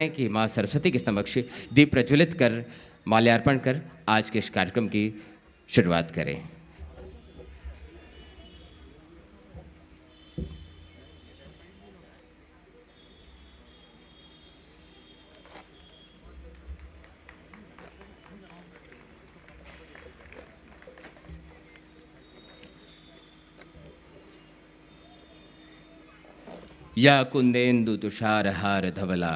हैं कि माँ सरस्वती के समक्ष दीप प्रज्वलित कर माल्यार्पण कर आज के इस कार्यक्रम की शुरुआत करें। या कुंदेन्दु तुषारहार धवला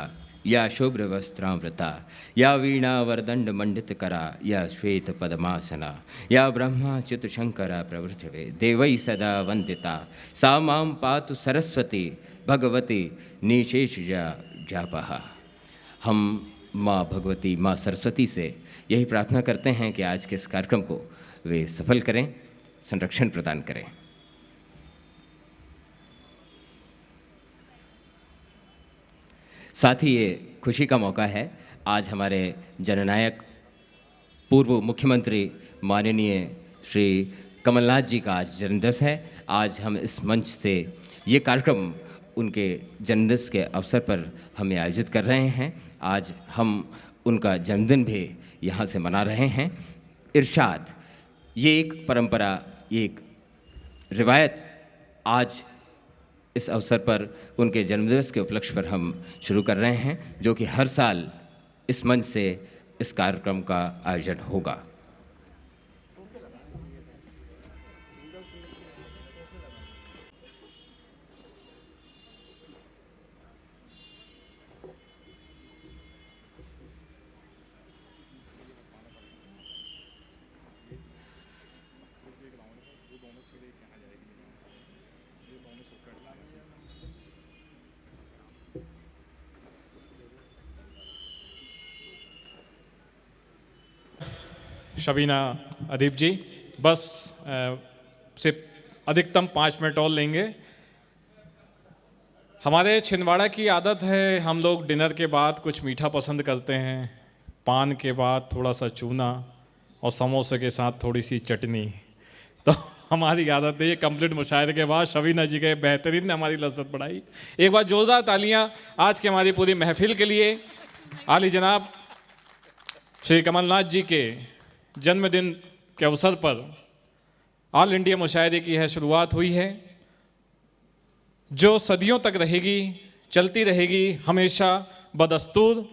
या शुभ्र वस्त्रामृता या वीणा वरदंड मंडित करा या श्वेत पद्मासना या ब्रह्माच्युत शंकरा प्रवृत्वे देवै सदा वंदिता सा मां पातु सरस्वती भगवती निशेष जापहा। हम माँ भगवती माँ सरस्वती से यही प्रार्थना करते हैं कि आज के इस कार्यक्रम को वे सफल करें, संरक्षण प्रदान करें। साथ ही ये खुशी का मौका है, आज हमारे जननायक पूर्व मुख्यमंत्री माननीय श्री कमलनाथ जी का आज जन्मदिवस है। आज हम इस मंच से ये कार्यक्रम उनके जन्मदिवस के अवसर पर हमें आयोजित कर रहे हैं। आज हम उनका जन्मदिन भी यहाँ से मना रहे हैं। इरशाद, ये एक परंपरा, ये एक रिवायत आज इस अवसर पर उनके जन्मदिवस के उपलक्ष्य पर हम शुरू कर रहे हैं, जो कि हर साल इस मंच से इस कार्यक्रम का आयोजन होगा। शबीना अदीब जी, बस सिर्फ अधिकतम 5 मिनट और लेंगे। हमारे छिंदवाड़ा की आदत है, हम लोग डिनर के बाद कुछ मीठा पसंद करते हैं, पान के बाद थोड़ा सा चूना और समोसे के साथ थोड़ी सी चटनी। तो हमारी आदत है, ये कंप्लीट मुशायरे के बाद शबीना जी के बेहतरीन ने हमारी लज्जत बढ़ाई। एक बार जोरदार तालियां आज की हमारी पूरी महफिल के लिए। आली जनाब श्री कमलनाथ जी के जन्मदिन के अवसर पर ऑल इंडिया मुशायरे की यह शुरुआत हुई है, जो सदियों तक रहेगी, चलती रहेगी हमेशा बदस्तूर।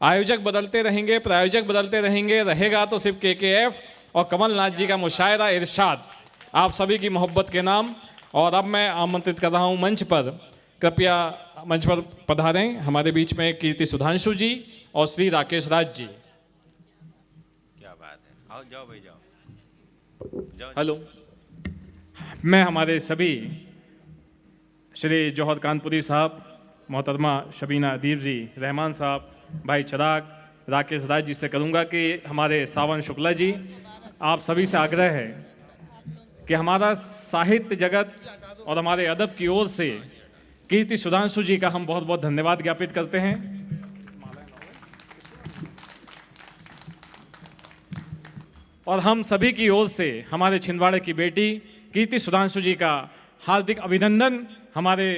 आयोजक बदलते रहेंगे, प्रायोजक बदलते रहेंगे, रहेगा तो सिर्फ KKF और कमलनाथ जी का मुशायरा इरशाद, आप सभी की मोहब्बत के नाम। और अब मैं आमंत्रित कर रहा हूँ मंच पर, कृपया मंच पर पधारें हमारे बीच में कीर्ति सुधांशु जी और श्री राकेश राज जी। जाओ भाई जाओ। हेलो, मैं हमारे सभी श्री जौहर कानपुरी साहब, मोहतरमा शबीना अदीब जी, रहमान साहब, भाई चिराग, राकेश राज जी से करूंगा कि हमारे सावन शुक्ला जी, आप सभी से आग्रह है कि हमारा साहित्य जगत और हमारे अदब की ओर से कीर्ति सुधांशु जी का हम बहुत बहुत धन्यवाद ज्ञापित करते हैं। और हम सभी की ओर से हमारे छिंदवाड़े की बेटी कीर्ति सुधांशु जी का हार्दिक अभिनंदन, हमारे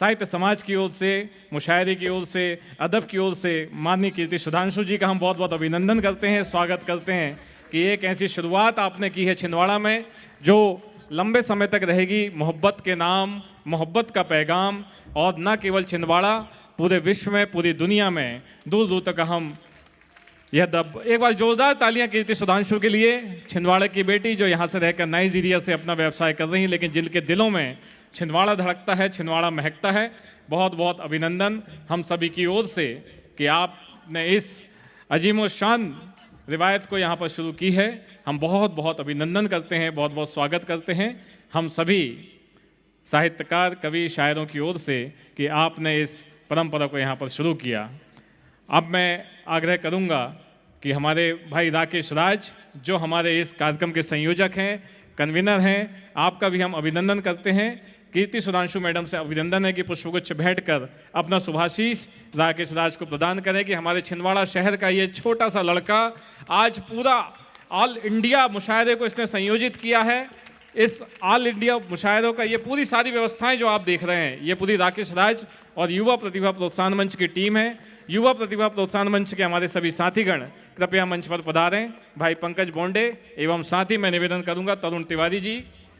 साहित्य समाज की ओर से, मुशायरे की ओर से, अदब की ओर से माननीय कीर्ति सुधांशु जी का हम बहुत बहुत अभिनंदन करते हैं, स्वागत करते हैं कि एक ऐसी शुरुआत आपने की है छिंदवाड़ा में जो लंबे समय तक रहेगी। मोहब्बत के नाम, मोहब्बत का पैगाम, और न केवल छिंदवाड़ा, पूरे विश्व में, पूरी दुनिया में दूर दूर तक हम यह दब। एक बार जोरदार तालियां कीर्ति सुधांशु के लिए, छिंदवाड़ा की बेटी जो यहाँ से रहकर नाइजीरिया से अपना व्यवसाय कर रही हैं, लेकिन जिनके दिलों में छिंदवाड़ा धड़कता है, छिंदवाड़ा महकता है। बहुत बहुत अभिनंदन हम सभी की ओर से कि आपने इस अजीम शान रिवायत को यहाँ पर शुरू की है। हम बहुत बहुत अभिनंदन करते हैं, बहुत बहुत स्वागत करते हैं हम सभी साहित्यकार, कवि, शायरों की ओर से कि आपने इस परंपरा को यहाँ पर शुरू किया। अब मैं आग्रह करूंगा कि हमारे भाई राकेश राज, जो हमारे इस कार्यक्रम के संयोजक हैं, कन्वीनर हैं, आपका भी हम अभिनंदन करते हैं। कीर्ति सुधांशु मैडम से अभिनंदन है कि पुष्पगुच्छ भेंटकर अपना शुभाशीष राकेश राज को प्रदान करें कि हमारे छिंदवाड़ा शहर का ये छोटा सा लड़का आज पूरा ऑल इंडिया मुशायरे को इसने संयोजित किया है। इस ऑल इंडिया मुशायरों का ये पूरी सारी व्यवस्थाएं जो आप देख रहे हैं, ये पूरी राकेश राज और युवा प्रतिभा प्रोत्साहन मंच की टीम है। युवा प्रतिभा प्रोत्साहन मंच के हमारे सभी साथीगण कृपया मंच पर पधारें। भाई पंकज बोंडे एवं साथ ही मैं निवेदन करूंगा तरुण तिवारी जी,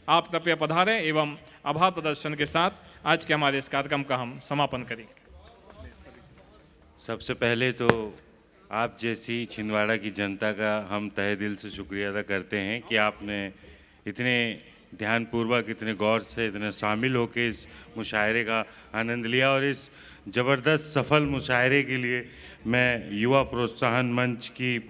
आप कृपया पधारें एवं आभार प्रदर्शन के साथ आज के हमारे इस कार्यक्रम का हम समापन करेंगे। सबसे पहले तो आप जैसी छिंदवाड़ा की जनता का हम तहे दिल से शुक्रिया अदा करते हैं कि आपने इतने ध्यानपूर्वक, इतने गौर से, इतने शामिल होकर इस मुशायरे का आनंद लिया। और इस ज़बरदस्त सफल मुशायरे के लिए मैं युवा प्रोत्साहन मंच की